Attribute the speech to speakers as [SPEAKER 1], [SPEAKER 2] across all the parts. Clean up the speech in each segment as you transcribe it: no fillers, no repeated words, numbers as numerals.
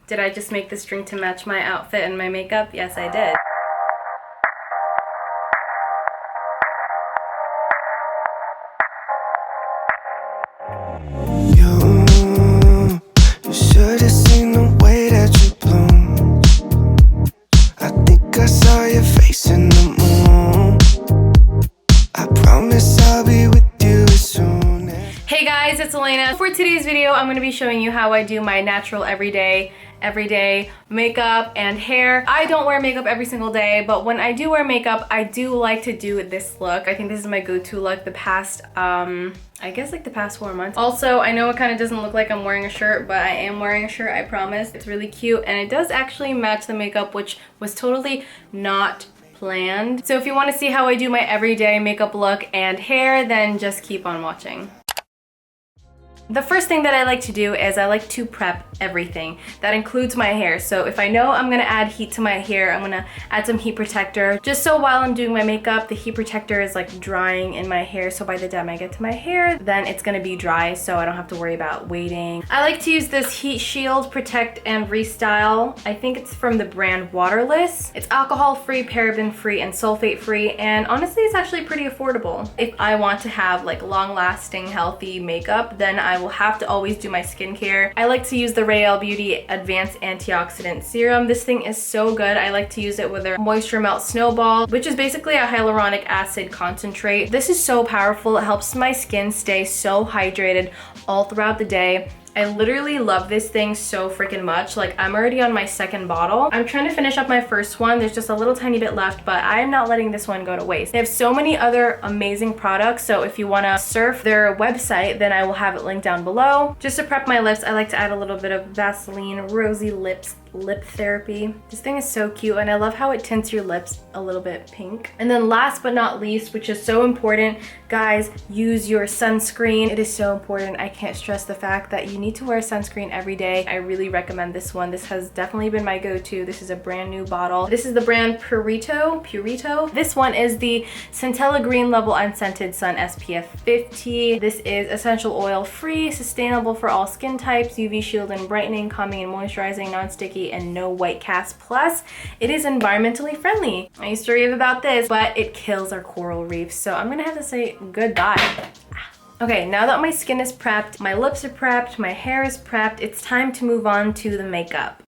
[SPEAKER 1] Did I just make this drink to match my outfit and my makeup? Yes, I did.
[SPEAKER 2] You should have seen the way that you bloom. I think I saw your face in the moon. I promise I'll be with you as soon as...
[SPEAKER 1] Hey guys, it's Elena. For today's video, I'm going to be showing you how I do my natural everyday makeup and hair. I don't wear makeup every single day, but when I do wear makeup, I do like to do this look. I think this is my go-to look the past, I guess like the past 4 months. Also, I know it kind of doesn't look like I'm wearing a shirt, but I am wearing a shirt, I promise. It's really cute, and it does actually match the makeup, which was totally not planned. So if you want to see how I do my everyday makeup look and hair, then just keep on watching. The first thing that I like to do is I like to prep everything. That includes my hair. So if I know I'm gonna add heat to my hair, I'm gonna add some heat protector. Just so while I'm doing my makeup, the heat protector is like drying in my hair. So by the time I get to my hair, then it's gonna be dry, so I don't have to worry about waiting. I like to use this Heat Shield Protect and Restyle. I think it's from the brand Waterless. It's alcohol-free, paraben-free, and sulfate-free. And honestly, it's actually pretty affordable. If I want to have like long-lasting, healthy makeup, then I will have to always do my skincare. I like to use the Rael Beauty Advanced Antioxidant Serum. This thing is so good. I like to use it with their Moisture Melt Snowball, which is basically a hyaluronic acid concentrate. This is so powerful. It helps my skin stay so hydrated all throughout the day. I literally love this thing so freaking much. Like, I'm already on my second bottle. I'm trying to finish up my first one. There's just a little tiny bit left, but I am not letting this one go to waste. They have so many other amazing products, so if you want to surf their website, then I will have it linked down below. Just to prep my lips, I like to add a little bit of Vaseline Rosy Lips lip therapy. This thing is so cute, and I love how it tints your lips a little bit pink. And then last but not least, which is so important, guys, use your sunscreen. It is so important. I can't stress the fact that you need to wear sunscreen every day. I really recommend this one. This has definitely been my go-to. This is a brand new bottle. This is the brand Purito. This one is the Centella Green Level Unscented Sun SPF 50. This is essential oil free, sustainable for all skin types, UV shield and brightening, calming and moisturizing, non-sticky, and no white cast. Plus, it is environmentally friendly. I used to rave about this, but it kills our coral reefs. So I'm gonna have to say goodbye. Okay, now that my skin is prepped, my lips are prepped, my hair is prepped, it's time to move on to the makeup.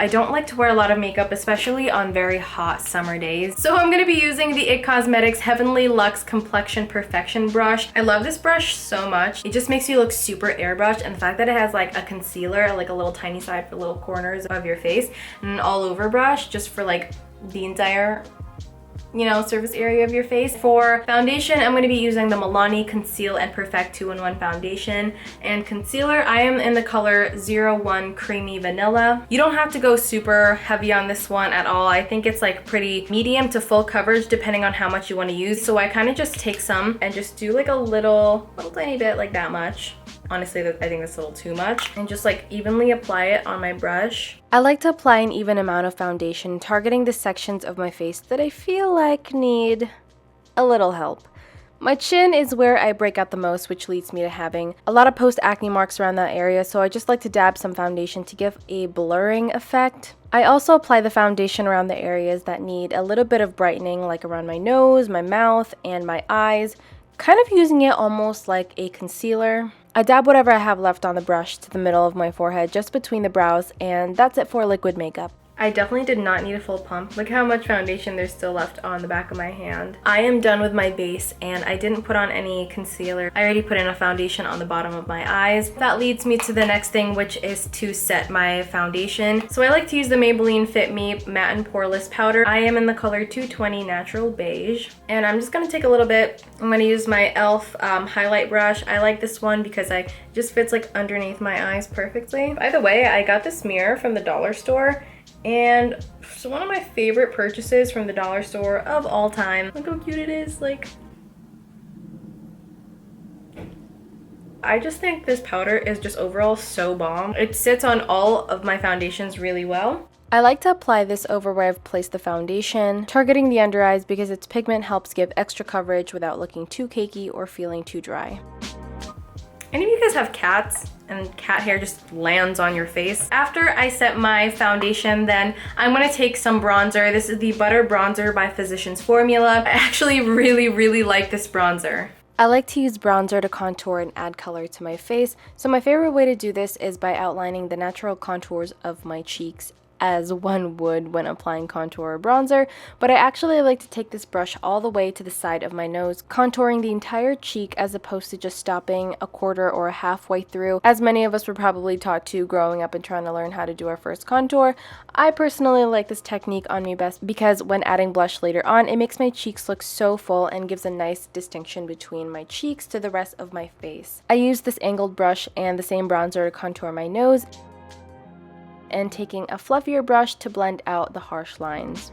[SPEAKER 1] I don't like to wear a lot of makeup, especially on very hot summer days. So I'm gonna be using the IT Cosmetics Heavenly Luxe Complexion Perfection brush. I love this brush so much. It just makes you look super airbrushed, and the fact that it has like a concealer, like a little tiny side for little corners of your face, and an all over brush just for like the entire, you know, surface area of your face. For foundation, I'm going to be using the Milani Conceal and Perfect 2-in-1 foundation and concealer. I am in the color 01 Creamy Vanilla. You don't have to go super heavy on this one at all. I think it's like pretty medium to full coverage depending on how much you want to use. So I kind of just take some and just do like a little tiny bit, like that much. Honestly, I think that's a little too much. And just like evenly apply it on my brush. I like to apply an even amount of foundation, targeting the sections of my face that I feel like need a little help. My chin is where I break out the most, which leads me to having a lot of post-acne marks around that area, so I just like to dab some foundation to give a blurring effect. I also apply the foundation around the areas that need a little bit of brightening, like around my nose, my mouth, and my eyes, kind of using it almost like a concealer. I dab whatever I have left on the brush to the middle of my forehead, just between the brows, and that's it for liquid makeup. I definitely did not need a full pump. Look how much foundation there's still left on the back of my hand. I am done with my base, and I didn't put on any concealer. I already put in a foundation on the bottom of my eyes. That leads me to the next thing, which is to set my foundation. So I like to use the Maybelline Fit Me Matte and Poreless Powder. I am in the color 220 Natural Beige. And I'm just gonna take a little bit. I'm gonna use my e.l.f. highlight brush. I like this one because it just fits like underneath my eyes perfectly. By the way, I got this mirror from the dollar store, and it's one of my favorite purchases from the dollar store of all time. Look how cute it is. Like, I just think this powder is just overall so bomb. It sits on all of my foundations really well. I like to apply this over where I've placed the foundation, targeting the under eyes because its pigment helps give extra coverage without looking too cakey or feeling too dry. Any of you guys have cats and cat hair just lands on your face? After I set my foundation, then I'm gonna take some bronzer. This is the Butter Bronzer by Physicians Formula. I actually really like this bronzer. I like to use bronzer to contour and add color to my face, so my favorite way to do this is by outlining the natural contours of my cheeks as one would when applying contour or bronzer, but I actually like to take this brush all the way to the side of my nose, contouring the entire cheek as opposed to just stopping a quarter or halfway through, as many of us were probably taught to growing up and trying to learn how to do our first contour. I personally like this technique on me best because when adding blush later on, it makes my cheeks look so full and gives a nice distinction between my cheeks to the rest of my face. I use this angled brush and the same bronzer to contour my nose, and taking a fluffier brush to blend out the harsh lines.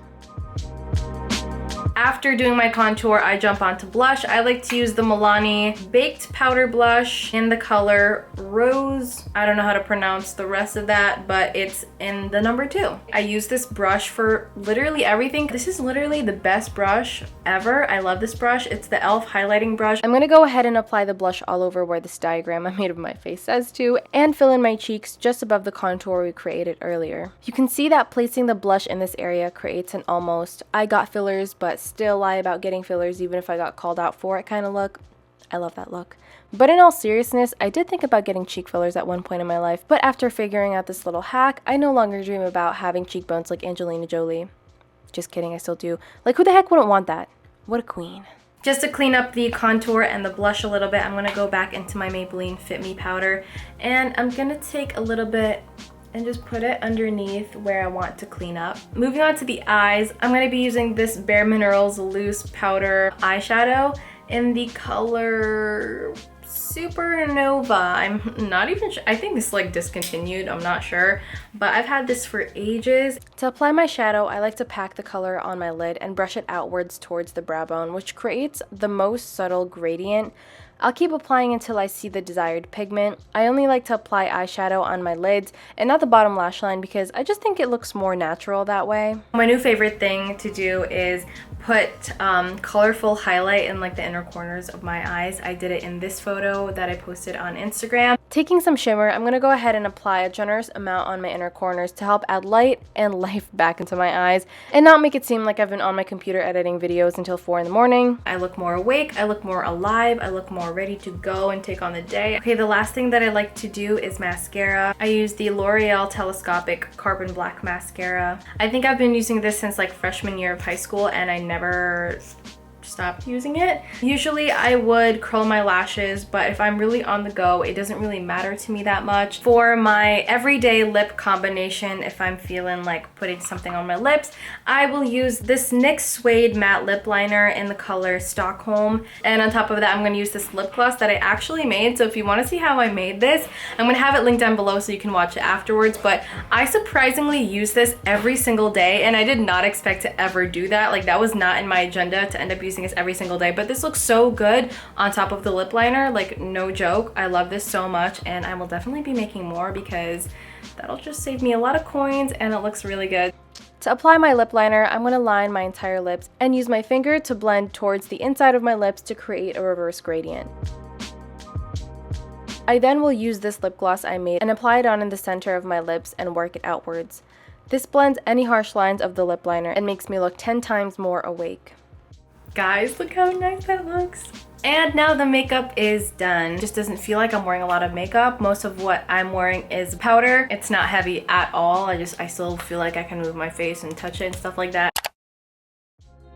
[SPEAKER 1] After doing my contour, I jump onto blush. I like to use the Milani Baked Powder Blush in the color Rose. I don't know how to pronounce the rest of that, but it's in the number 2. I use this brush for literally everything. This is literally the best brush ever. I love this brush. It's the e.l.f. highlighting brush. I'm gonna go ahead and apply the blush all over where this diagram I made of my face says to, and fill in my cheeks just above the contour we created earlier. You can see that placing the blush in this area creates an almost I got fillers but still lie about getting fillers even if I got called out for it kind of look. I love that look. But in all seriousness, I did think about getting cheek fillers at one point in my life, but after figuring out this little hack, I no longer dream about having cheekbones like Angelina Jolie. Just kidding, I still do. Like, who the heck wouldn't want that? What a queen. Just to clean up the contour and the blush a little bit, I'm gonna go back into my Maybelline Fit Me powder, and I'm gonna take a little bit and just put it underneath where I want to clean up. Moving on to the eyes, I'm going to be using this Bare Minerals Loose Powder Eyeshadow in the color Supernova. I'm not even sure. I think this is like discontinued. I'm not sure. But I've had this for ages. To apply my shadow, I like to pack the color on my lid and brush it outwards towards the brow bone, which creates the most subtle gradient. I'll keep applying until I see the desired pigment. I only like to apply eyeshadow on my lids and not the bottom lash line because I just think it looks more natural that way. My new favorite thing to do is put colorful highlight in like the inner corners of my eyes. I did it in this photo that I posted on Instagram. Taking some shimmer, I'm going to go ahead and apply a generous amount on my inner corners to help add light and life back into my eyes and not make it seem like I've been on my computer editing videos until 4 in the morning. I look more awake, I look more alive, I look more ready to go and take on the day. Okay, the last thing that I like to do is mascara. I use the L'Oreal Telescopic Carbon Black Mascara. I think I've been using this since like freshman year of high school and I never stopped using it. Usually I would curl my lashes, but if I'm really on the go, it doesn't really matter to me that much. For my everyday lip combination, if I'm feeling like putting something on my lips, I will use this NYX Suede Matte Lip Liner in the color Stockholm. And on top of that, I'm going to use this lip gloss that I actually made. So if you want to see how I made this, I'm going to have it linked down below so you can watch it afterwards. But I surprisingly use this every single day, and I did not expect to ever do that. Like, that was not in my agenda to end up using this every single day, but this looks so good on top of the lip liner, like no joke. I love this so much, and I will definitely be making more because that'll just save me a lot of coins and it looks really good. To apply my lip liner, I'm going to line my entire lips and use my finger to blend towards the inside of my lips to create a reverse gradient. I then will use this lip gloss I made and apply it on in the center of my lips and work it outwards. This blends any harsh lines of the lip liner and makes me look 10 times more awake. Guys, look how nice that looks. And now the makeup is done. It just doesn't feel like I'm wearing a lot of makeup. Most of what I'm wearing is powder. It's not heavy at all. I still feel like I can move my face and touch it and stuff like that.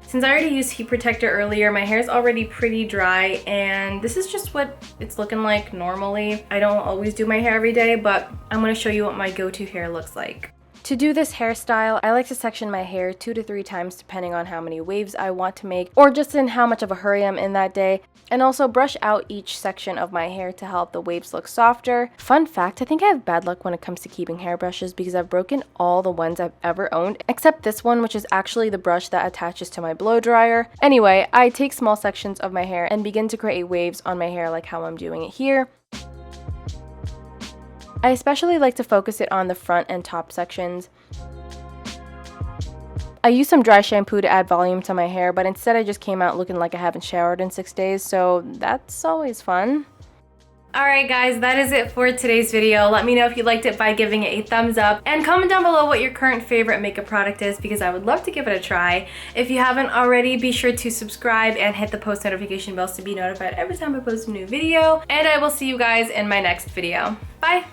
[SPEAKER 1] Since I already used heat protector earlier, my hair is already pretty dry, and this is just what it's looking like normally. I don't always do my hair every day, but I'm gonna show you what my go-to hair looks like. To do this hairstyle, I like to section my hair 2 to 3 times depending on how many waves I want to make or just in how much of a hurry I'm in that day, and also brush out each section of my hair to help the waves look softer. Fun fact, I think I have bad luck when it comes to keeping hairbrushes because I've broken all the ones I've ever owned except this one, which is actually the brush that attaches to my blow dryer. Anyway, I take small sections of my hair and begin to create waves on my hair like how I'm doing it here. I especially like to focus it on the front and top sections. I used some dry shampoo to add volume to my hair, but instead I just came out looking like I haven't showered in 6 days, so that's always fun. Alright guys, that is it for today's video. Let me know if you liked it by giving it a thumbs up and comment down below what your current favorite makeup product is because I would love to give it a try. If you haven't already, be sure to subscribe and hit the post notification bells to be notified every time I post a new video. And I will see you guys in my next video. Bye!